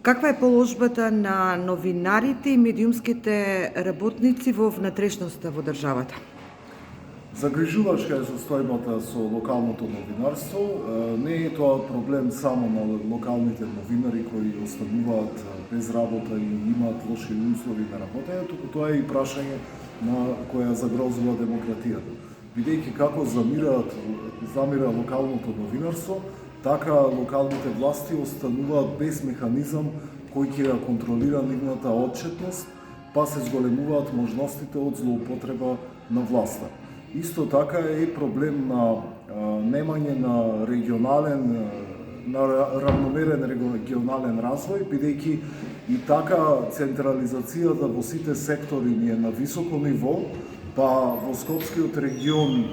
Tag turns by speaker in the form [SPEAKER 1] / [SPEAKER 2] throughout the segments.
[SPEAKER 1] Каква е положбата на новинарите и медиумските работници во внатрешноста во државата?
[SPEAKER 2] Загрижувачка е состојбата со локалното новинарство. Не е тоа проблем само на локалните новинари кои остануваат без работа и имаат лоши услови на работење, туку тоа е и прашање на која загрозува демократијата. Бидејќи како замира локалното новинарство, така локалните власти остануваат без механизам кој ќе ја контролира нивната отчетност, па се зголемуваат можностите од злоупотреба на власта. Исто така е и проблем на немање на равномерен регионален развој, бидејќи и така централизацијата во сите сектори ни е на високо ниво, па во Скопскиот регион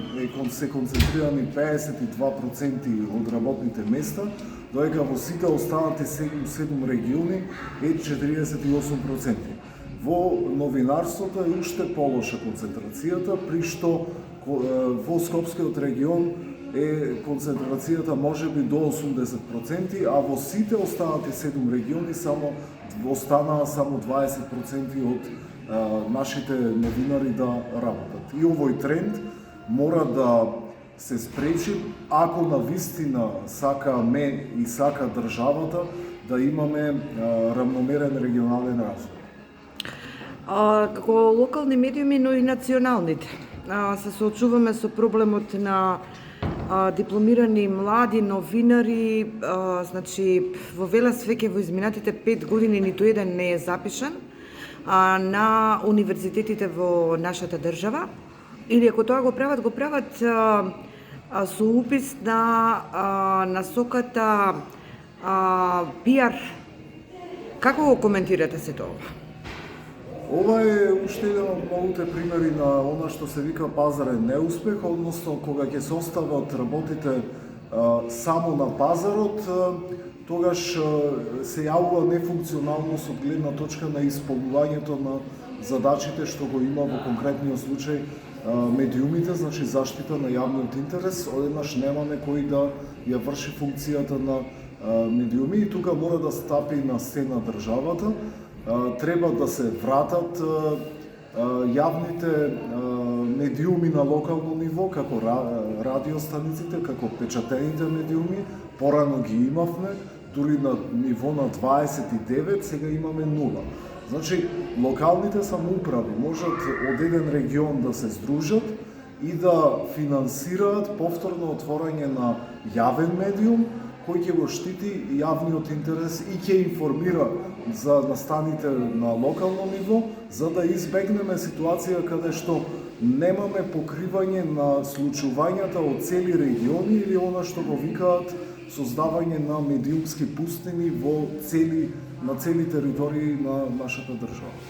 [SPEAKER 2] се концентрирани 52% од работните места, додека во сите останати 7 региони е 48%. Во новинарството е уште полоша концентрацијата, при што во Скопскиот регион е концентрацијата можеби до 80%, а во сите останати 7 региони останаа само 20% од нашите новинари да работат. И овој тренд мора да се спречи ако навистина сакаме и сака државата да имаме равномерен регионален развој.
[SPEAKER 1] Како локални медиуми, но и националните, се соочуваме со проблемот на дипломирани млади новинари, значи во Велес веќе во изминатите 5 години ниту еден не е запишан на универзитетите во нашата држава, или ако тоа го прават со упис на насоката PR. Како го коментирате се тоа?
[SPEAKER 2] Ова е уште еден од многуте примери на она што се вика пазарен неуспех, односно кога ќе се остават работите само на пазарот, тогаш се јавува нефункционалност од гледна точка на исполнувањето на задачите што го има во конкретниот случај медиумите, значи заштита на јавниот интерес, одеднаш немаме кој да ја врши функцијата на медиуми и тука мора да стапи на сцена државата. Треба да се вратат јавните медиуми на локално ниво, како радиостаниците, како печатените медиуми, порано ги имавме, дури на ниво на 29, сега имаме 0. Значи, локалните самоуправи можат од еден регион да се здружат и да финансираат повторно отворање на јавен медиум, кој ќе го штити јавниот интерес и ќе информира за настаните на локално ниво, за да избегнеме ситуација каде што немаме покривање на случувањата од цели региони или она што го викаат создавање на медиумски пустини на цели територии на нашата држава.